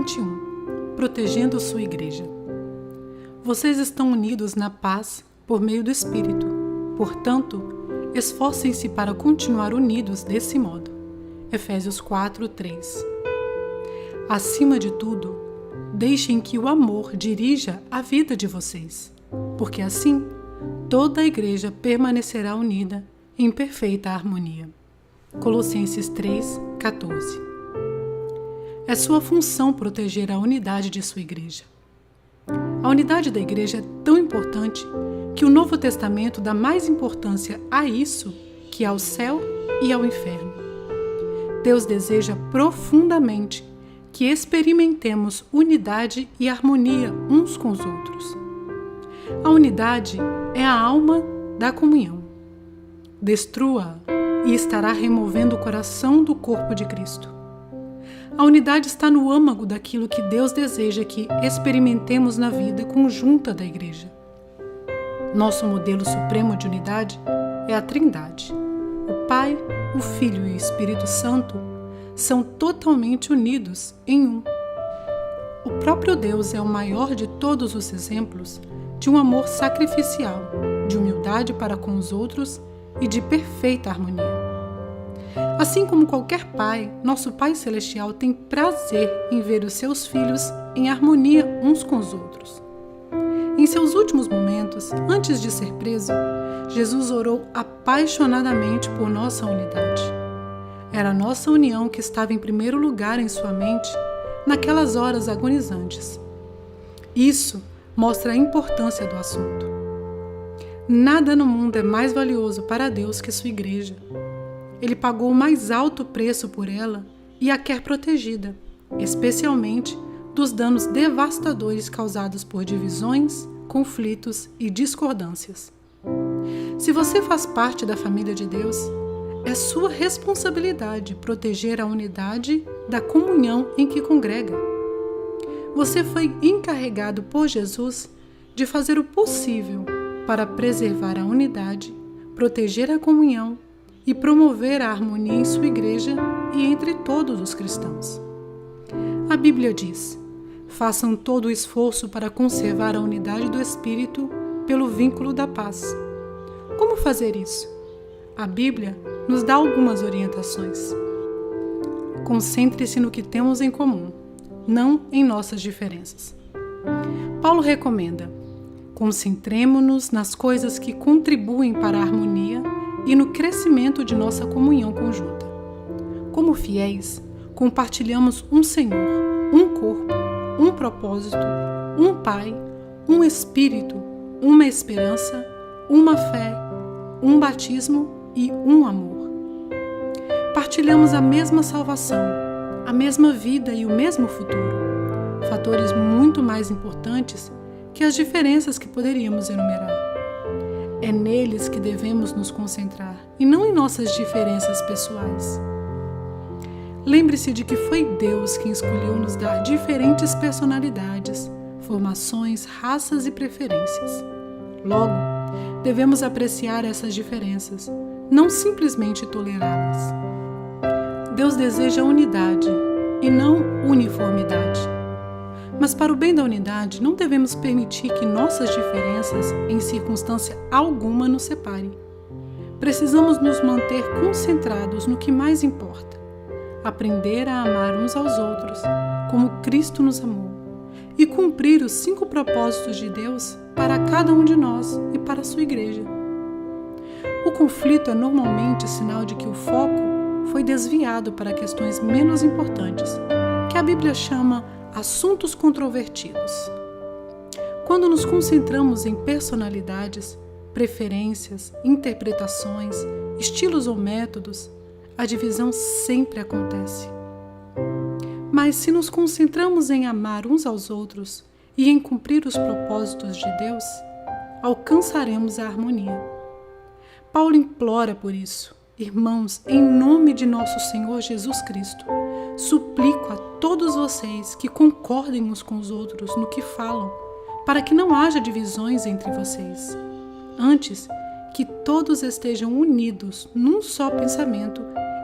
21. Protegendo sua igreja. Vocês estão unidos na paz por meio do Espírito. Portanto, esforcem-se para continuar unidos desse modo. Efésios 4:3. Acima de tudo, deixem que o amor dirija a vida de vocês, porque assim toda a igreja permanecerá unida em perfeita harmonia. Colossenses 3:14. É sua função proteger a unidade de sua igreja. A unidade da igreja é tão importante que o Novo Testamento dá mais importância a isso que ao céu e ao inferno. Deus deseja profundamente que experimentemos unidade e harmonia uns com os outros. A unidade é a alma da comunhão. Destrua-a e estará removendo o coração do corpo de Cristo. A unidade está no âmago daquilo que Deus deseja que experimentemos na vida conjunta da igreja. Nosso modelo supremo de unidade é a Trindade. O Pai, o Filho e o Espírito Santo são totalmente unidos em um. O próprio Deus é o maior de todos os exemplos de um amor sacrificial, de humildade para com os outros e de perfeita harmonia. Assim como qualquer pai, nosso Pai Celestial tem prazer em ver os seus filhos em harmonia uns com os outros. Em seus últimos momentos, antes de ser preso, Jesus orou apaixonadamente por nossa unidade. Era a nossa união que estava em primeiro lugar em sua mente naquelas horas agonizantes. Isso mostra a importância do assunto. Nada no mundo é mais valioso para Deus que sua igreja. Ele pagou o mais alto preço por ela e a quer protegida, especialmente dos danos devastadores causados por divisões, conflitos e discordâncias. Se você faz parte da família de Deus, é sua responsabilidade proteger a unidade da comunhão em que congrega. Você foi encarregado por Jesus de fazer o possível para preservar a unidade, proteger a comunhão e promover a harmonia em sua igreja e entre todos os cristãos. A Bíblia diz: façam todo o esforço para conservar a unidade do Espírito pelo vínculo da paz. Como fazer isso? A Bíblia nos dá algumas orientações. Concentre-se no que temos em comum, não em nossas diferenças. Paulo recomenda: concentremo-nos nas coisas que contribuem para a harmonia e no crescimento de nossa comunhão conjunta. Como fiéis, compartilhamos um Senhor, um corpo, um propósito, um Pai, um Espírito, uma esperança, uma fé, um batismo e um amor. Partilhamos a mesma salvação, a mesma vida e o mesmo futuro, fatores muito mais importantes que as diferenças que poderíamos enumerar. É neles que devemos nos concentrar e não em nossas diferenças pessoais. Lembre-se de que foi Deus quem escolheu nos dar diferentes personalidades, formações, raças e preferências. Logo, devemos apreciar essas diferenças, não simplesmente tolerá-las. Deus deseja unidade e não uniformidade. Mas para o bem da unidade, não devemos permitir que nossas diferenças, em circunstância alguma, nos separem. Precisamos nos manter concentrados no que mais importa. Aprender a amar uns aos outros, como Cristo nos amou, e cumprir os 5 propósitos de Deus para cada um de nós e para a sua igreja. O conflito é normalmente sinal de que o foco foi desviado para questões menos importantes, que a Bíblia chama assuntos controvertidos. Quando nos concentramos em personalidades, preferências, interpretações, estilos ou métodos, a divisão sempre acontece. Mas se nos concentramos em amar uns aos outros e em cumprir os propósitos de Deus, alcançaremos a harmonia. Paulo implora por isso: irmãos, em nome de nosso Senhor Jesus Cristo, suplico a todos vocês que concordem uns com os outros no que falam, para que não haja divisões entre vocês. Antes, que todos estejam unidos num só pensamento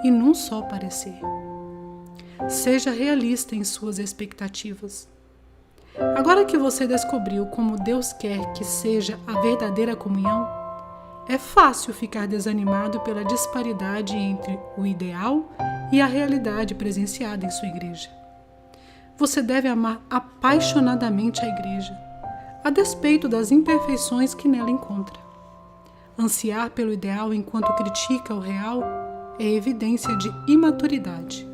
e num só parecer. Seja realista em suas expectativas. Agora que você descobriu como Deus quer que seja a verdadeira comunhão, é fácil ficar desanimado pela disparidade entre o ideal e a realidade presenciada em sua igreja. Você deve amar apaixonadamente a igreja, a despeito das imperfeições que nela encontra. Ansiar pelo ideal enquanto critica o real é evidência de imaturidade.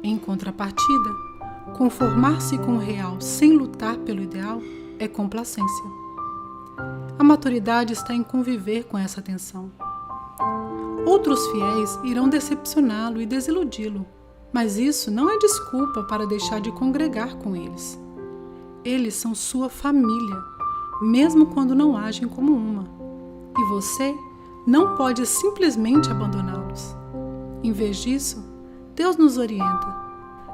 Em contrapartida, conformar-se com o real sem lutar pelo ideal é complacência. A maturidade está em conviver com essa tensão. Outros fiéis irão decepcioná-lo e desiludi-lo, mas isso não é desculpa para deixar de congregar com eles. Eles são sua família, mesmo quando não agem como uma, e você não pode simplesmente abandoná-los. Em vez disso, Deus nos orienta.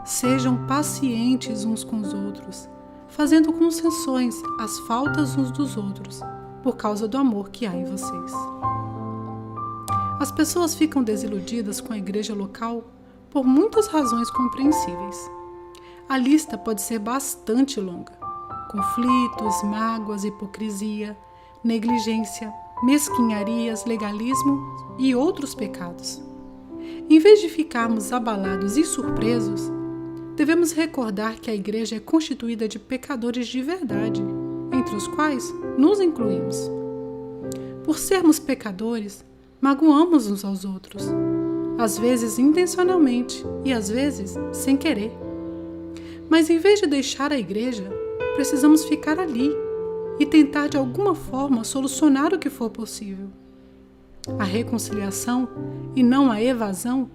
Sejam pacientes uns com os outros, fazendo concessões às faltas uns dos outros, por causa do amor que há em vocês. As pessoas ficam desiludidas com a igreja local por muitas razões compreensíveis. A lista pode ser bastante longa. Conflitos, mágoas, hipocrisia, negligência, mesquinharias, legalismo e outros pecados. Em vez de ficarmos abalados e surpresos, devemos recordar que a igreja é constituída de pecadores de verdade, entre os quais nos incluímos. Por sermos pecadores, magoamos uns aos outros, às vezes intencionalmente e às vezes sem querer. Mas em vez de deixar a igreja, precisamos ficar ali e tentar de alguma forma solucionar o que for possível. A reconciliação, e não a evasão,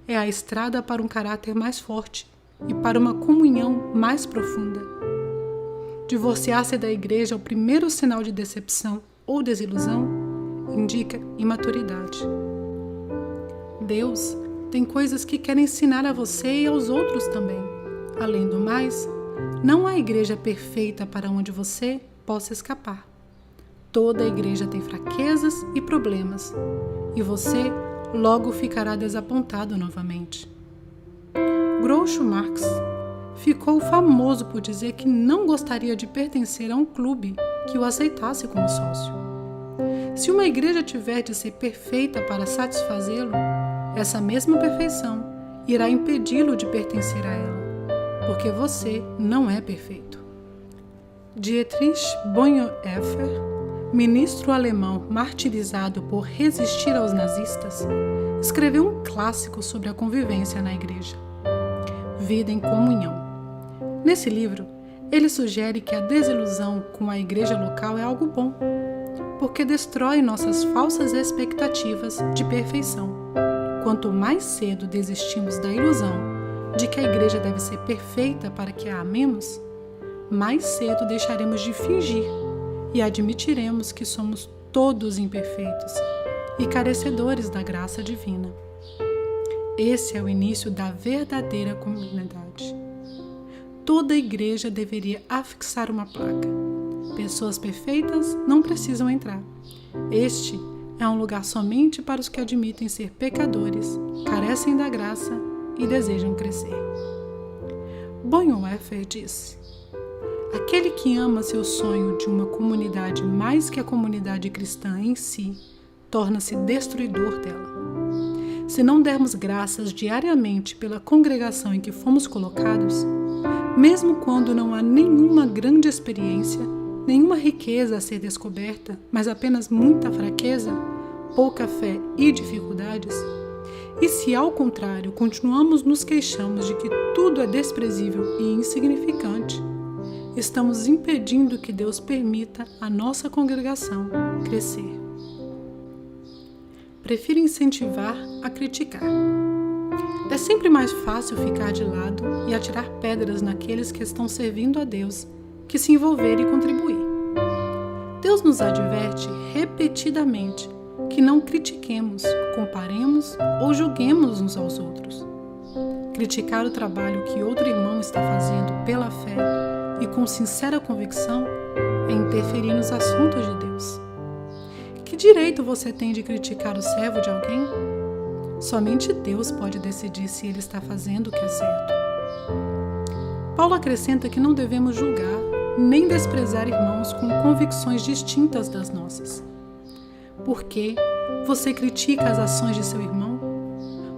é a estrada para um caráter mais forte e para uma comunhão mais profunda. Divorciar-se da igreja ao primeiro sinal de decepção ou desilusão indica imaturidade. Deus tem coisas que quer ensinar a você e aos outros também. Além do mais, não há igreja perfeita para onde você possa escapar. Toda igreja tem fraquezas e problemas, e você logo ficará desapontado novamente. Groucho Marx ficou famoso por dizer que não gostaria de pertencer a um clube que o aceitasse como sócio. Se uma igreja tiver de ser perfeita para satisfazê-lo, essa mesma perfeição irá impedi-lo de pertencer a ela, porque você não é perfeito. Dietrich Bonhoeffer, ministro alemão martirizado por resistir aos nazistas, escreveu um clássico sobre a convivência na igreja, Vida em Comunhão. Nesse livro, ele sugere que a desilusão com a igreja local é algo bom, porque destrói nossas falsas expectativas de perfeição. Quanto mais cedo desistimos da ilusão de que a igreja deve ser perfeita para que a amemos, mais cedo deixaremos de fingir e admitiremos que somos todos imperfeitos e carecedores da graça divina. Esse é o início da verdadeira comunidade. Toda igreja deveria afixar uma placa. Pessoas perfeitas não precisam entrar. Este é um lugar somente para os que admitem ser pecadores, carecem da graça e desejam crescer. Bonhoeffer disse: aquele que ama seu sonho de uma comunidade mais que a comunidade cristã em si, torna-se destruidor dela. Se não dermos graças diariamente pela congregação em que fomos colocados, mesmo quando não há nenhuma grande experiência, nenhuma riqueza a ser descoberta, mas apenas muita fraqueza, pouca fé e dificuldades, e se ao contrário continuamos nos queixamos de que tudo é desprezível e insignificante, estamos impedindo que Deus permita a nossa congregação crescer. Prefiro incentivar a criticar. É sempre mais fácil ficar de lado e atirar pedras naqueles que estão servindo a Deus que se envolver e contribuir. Deus nos adverte repetidamente que não critiquemos, comparemos ou julguemos uns aos outros. Criticar o trabalho que outro irmão está fazendo pela fé e com sincera convicção é interferir nos assuntos de Deus. Que direito você tem de criticar o servo de alguém? Somente Deus pode decidir se ele está fazendo o que é certo. Paulo acrescenta que não devemos julgar nem desprezar irmãos com convicções distintas das nossas. Por que você critica as ações de seu irmão?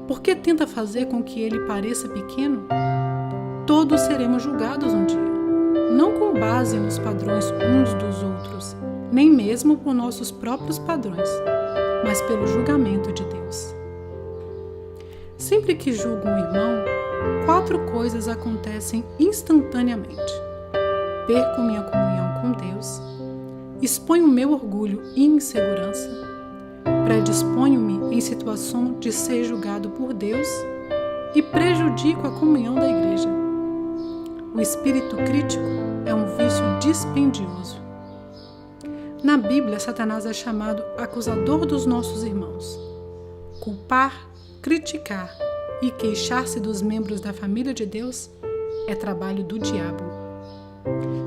Por que tenta fazer com que ele pareça pequeno? Todos seremos julgados um dia, não com base nos padrões uns dos outros, nem mesmo por nossos próprios padrões, mas pelo julgamento de Deus. Sempre que julgo um irmão, 4 coisas acontecem instantaneamente. Perco minha comunhão com Deus, exponho meu orgulho e insegurança, predisponho-me em situação de ser julgado por Deus e prejudico a comunhão da igreja. O espírito crítico é um vício dispendioso. Na Bíblia, Satanás é chamado acusador dos nossos irmãos. Culpar, criticar e queixar-se dos membros da família de Deus é trabalho do diabo.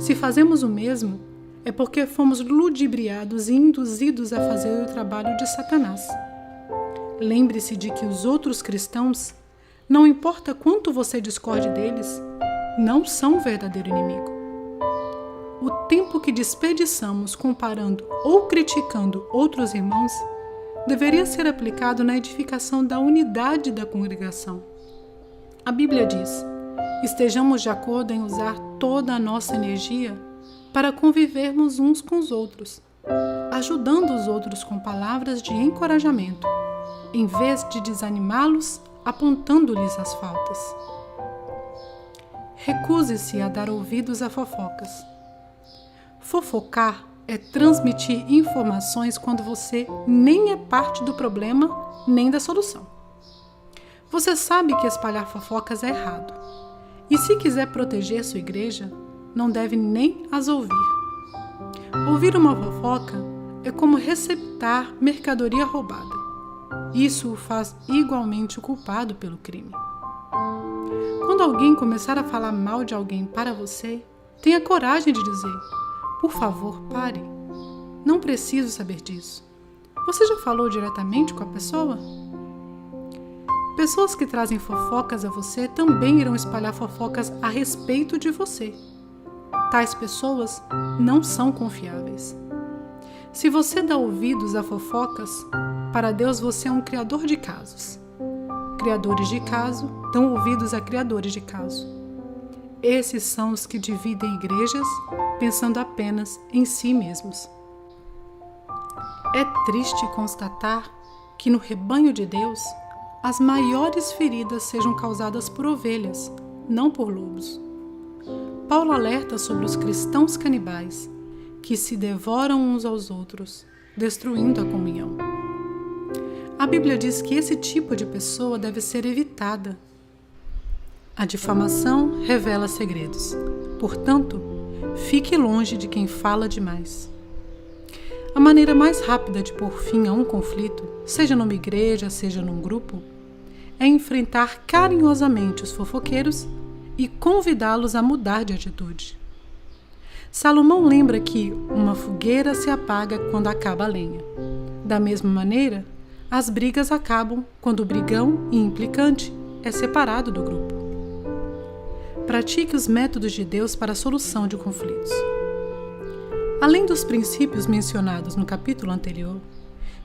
Se fazemos o mesmo, é porque fomos ludibriados e induzidos a fazer o trabalho de Satanás. Lembre-se de que os outros cristãos, não importa quanto você discorde deles, não são o verdadeiro inimigo. O tempo que desperdiçamos comparando ou criticando outros irmãos deveria ser aplicado na edificação da unidade da congregação. A Bíblia diz: estejamos de acordo em usar toda a nossa energia para convivermos uns com os outros, ajudando os outros com palavras de encorajamento, em vez de desanimá-los apontando-lhes as faltas. Recuse-se a dar ouvidos a fofocas. Fofocar é transmitir informações quando você nem é parte do problema nem da solução. Você sabe que espalhar fofocas é errado, e se quiser proteger sua igreja, não deve nem as ouvir. Ouvir uma fofoca é como receptar mercadoria roubada. Isso o faz igualmente culpado pelo crime. Quando alguém começar a falar mal de alguém para você, tenha coragem de dizer: por favor, pare. Não preciso saber disso. Você já falou diretamente com a pessoa? Pessoas que trazem fofocas a você também irão espalhar fofocas a respeito de você. Tais pessoas não são confiáveis. Se você dá ouvidos a fofocas, para Deus você é um criador de casos. Criadores de caso dão ouvidos a criadores de caso. Esses são os que dividem igrejas pensando apenas em si mesmos. É triste constatar que no rebanho de Deus, as maiores feridas sejam causadas por ovelhas, não por lobos. Paulo alerta sobre os cristãos canibais, que se devoram uns aos outros, destruindo a comunhão. A Bíblia diz que esse tipo de pessoa deve ser evitada. A difamação revela segredos. Portanto, fique longe de quem fala demais. A maneira mais rápida de pôr fim a um conflito, seja numa igreja, seja num grupo, é enfrentar carinhosamente os fofoqueiros e convidá-los a mudar de atitude. Salomão lembra que uma fogueira se apaga quando acaba a lenha. Da mesma maneira, as brigas acabam quando o brigão e implicante é separado do grupo. Pratique os métodos de Deus para a solução de conflitos. Além dos princípios mencionados no capítulo anterior,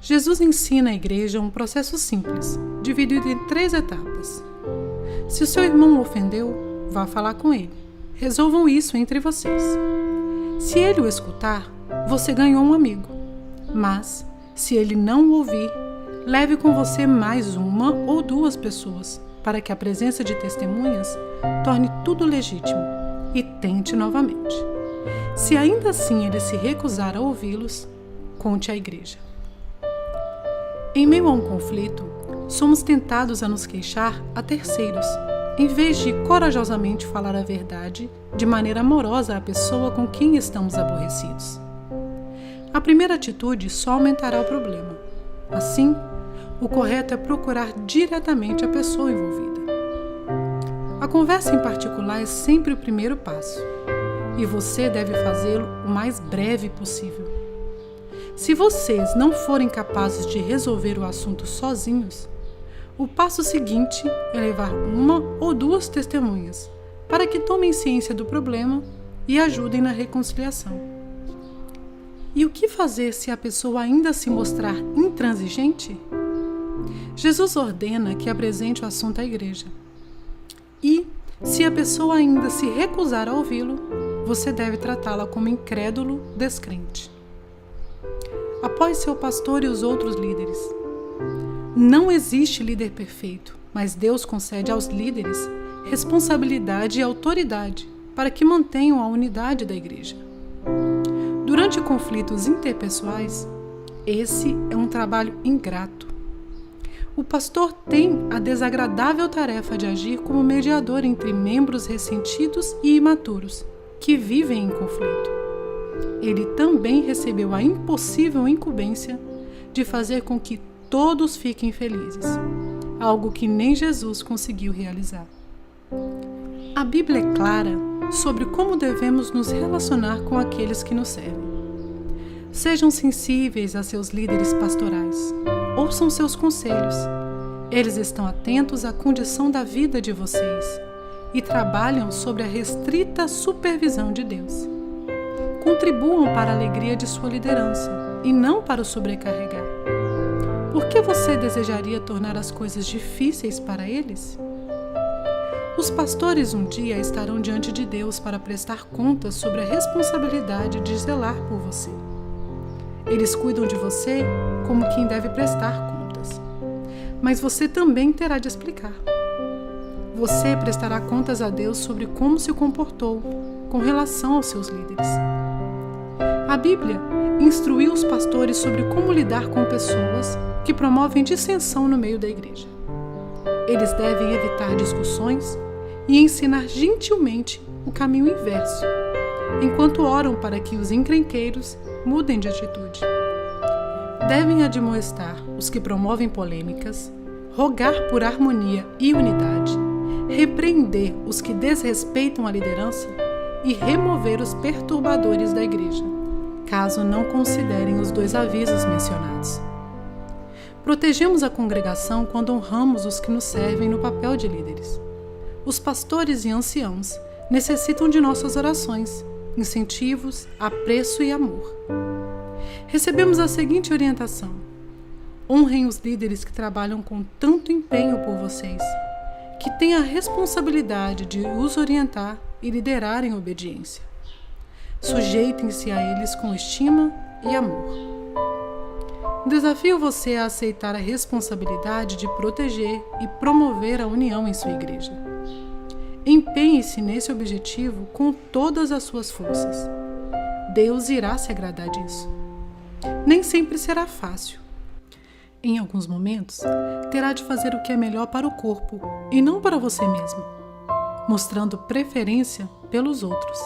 Jesus ensina à igreja um processo simples, dividido em 3 etapas. Se o seu irmão o ofendeu, vá falar com ele. Resolvam isso entre vocês. Se ele o escutar, você ganhou um amigo. Mas, se ele não o ouvir, leve com você mais 1 ou 2 pessoas, para que a presença de testemunhas torne tudo legítimo, e tente novamente. Se ainda assim ele se recusar a ouvi-los, conte à igreja. Em meio a um conflito, somos tentados a nos queixar a terceiros, em vez de corajosamente falar a verdade de maneira amorosa à pessoa com quem estamos aborrecidos. A primeira atitude só aumentará o problema. Assim, o correto é procurar diretamente a pessoa envolvida. A conversa em particular é sempre o primeiro passo, e você deve fazê-lo o mais breve possível. Se vocês não forem capazes de resolver o assunto sozinhos, O passo seguinte é levar uma ou duas testemunhas para que tomem ciência do problema e ajudem na reconciliação. E o que fazer se a pessoa ainda se mostrar intransigente? Jesus ordena que apresente o assunto à igreja. E, se a pessoa ainda se recusar a ouvi-lo, você deve tratá-la como incrédulo, descrente. Apoie seu pastor e os outros líderes. Não existe líder perfeito, mas Deus concede aos líderes responsabilidade e autoridade para que mantenham a unidade da igreja. Durante conflitos interpessoais, esse é um trabalho ingrato. O pastor tem a desagradável tarefa de agir como mediador entre membros ressentidos e imaturos, que vivem em conflito. Ele também recebeu a impossível incumbência de fazer com que todos fiquem felizes, algo que nem Jesus conseguiu realizar. A Bíblia é clara sobre como devemos nos relacionar com aqueles que nos servem. Sejam sensíveis a seus líderes pastorais. Ouçam seus conselhos. Eles estão atentos à condição da vida de vocês e trabalham sob a restrita supervisão de Deus. Contribuam para a alegria de sua liderança e não para o sobrecarregar. Por que você desejaria tornar as coisas difíceis para eles? Os pastores um dia estarão diante de Deus para prestar contas sobre a responsabilidade de zelar por você. Eles cuidam de você como quem deve prestar contas. Mas você também terá de explicar. Você prestará contas a Deus sobre como se comportou com relação aos seus líderes. A Bíblia instruiu os pastores sobre como lidar com pessoas que promovem dissensão no meio da igreja. Eles devem evitar discussões e ensinar gentilmente o caminho inverso, enquanto oram para que os encrenqueiros mudem de atitude. Devem admoestar os que promovem polêmicas, rogar por harmonia e unidade, repreender os que desrespeitam a liderança e remover os perturbadores da igreja, caso não considerem os 2 avisos mencionados. Protegemos a congregação quando honramos os que nos servem no papel de líderes. Os pastores e anciãos necessitam de nossas orações, incentivos, apreço e amor. Recebemos a seguinte orientação: honrem os líderes que trabalham com tanto empenho por vocês, que têm a responsabilidade de os orientar e liderar em obediência. Sujeitem-se a eles com estima e amor. Desafio você a aceitar a responsabilidade de proteger e promover a união em sua igreja. Empenhe-se nesse objetivo com todas as suas forças. Deus irá se agradar disso. Nem sempre será fácil. Em alguns momentos, terá de fazer o que é melhor para o corpo e não para você mesmo, mostrando preferência pelos outros.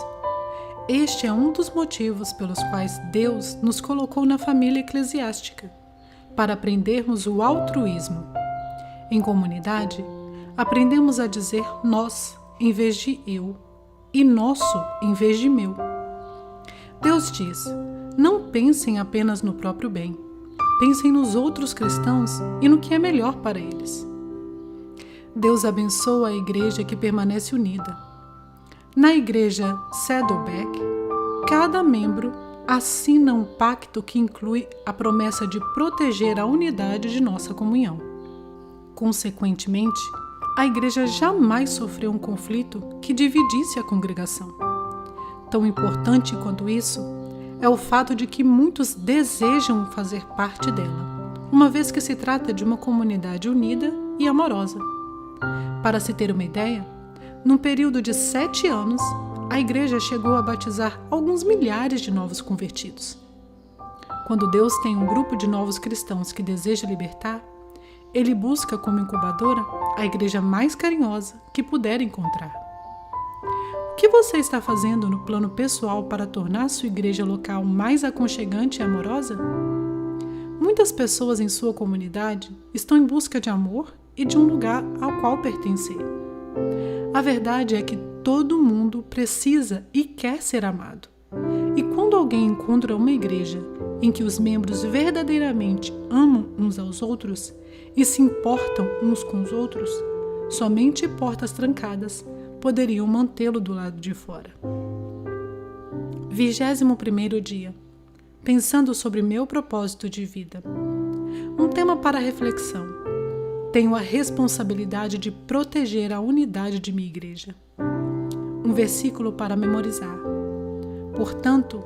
Este é um dos motivos pelos quais Deus nos colocou na família eclesiástica, para aprendermos o altruísmo. Em comunidade, aprendemos a dizer nós em vez de eu e nosso em vez de meu. Deus diz: não pensem apenas no próprio bem, pensem nos outros cristãos e no que é melhor para eles. Deus abençoa a igreja que permanece unida. Na igreja Saddleback, cada membro assina um pacto que inclui a promessa de proteger a unidade de nossa comunhão. Consequentemente, a igreja jamais sofreu um conflito que dividisse a congregação. Tão importante quanto isso é o fato de que muitos desejam fazer parte dela, uma vez que se trata de uma comunidade unida e amorosa. Para se ter uma ideia, num período de 7 anos, a igreja chegou a batizar alguns milhares de novos convertidos. Quando Deus tem um grupo de novos cristãos que deseja libertar, Ele busca como incubadora a igreja mais carinhosa que puder encontrar. O que você está fazendo no plano pessoal para tornar sua igreja local mais aconchegante e amorosa? Muitas pessoas em sua comunidade estão em busca de amor e de um lugar ao qual pertencer. A verdade é que todo mundo precisa e quer ser amado. E quando alguém encontra uma igreja em que os membros verdadeiramente amam uns aos outros e se importam uns com os outros, somente portas trancadas poderiam mantê-lo do lado de fora. 21º dia. Pensando sobre meu propósito de vida. Um tema para reflexão. Tenho a responsabilidade de proteger a unidade de minha igreja. Um versículo para memorizar. Portanto,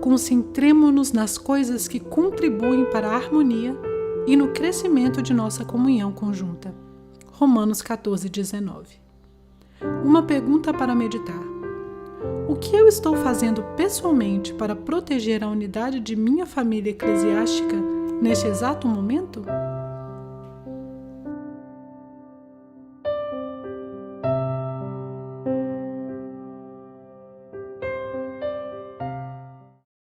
concentremo-nos nas coisas que contribuem para a harmonia e no crescimento de nossa comunhão conjunta. Romanos 14:19. Uma pergunta para meditar. O que eu estou fazendo pessoalmente para proteger a unidade de minha família eclesiástica neste exato momento?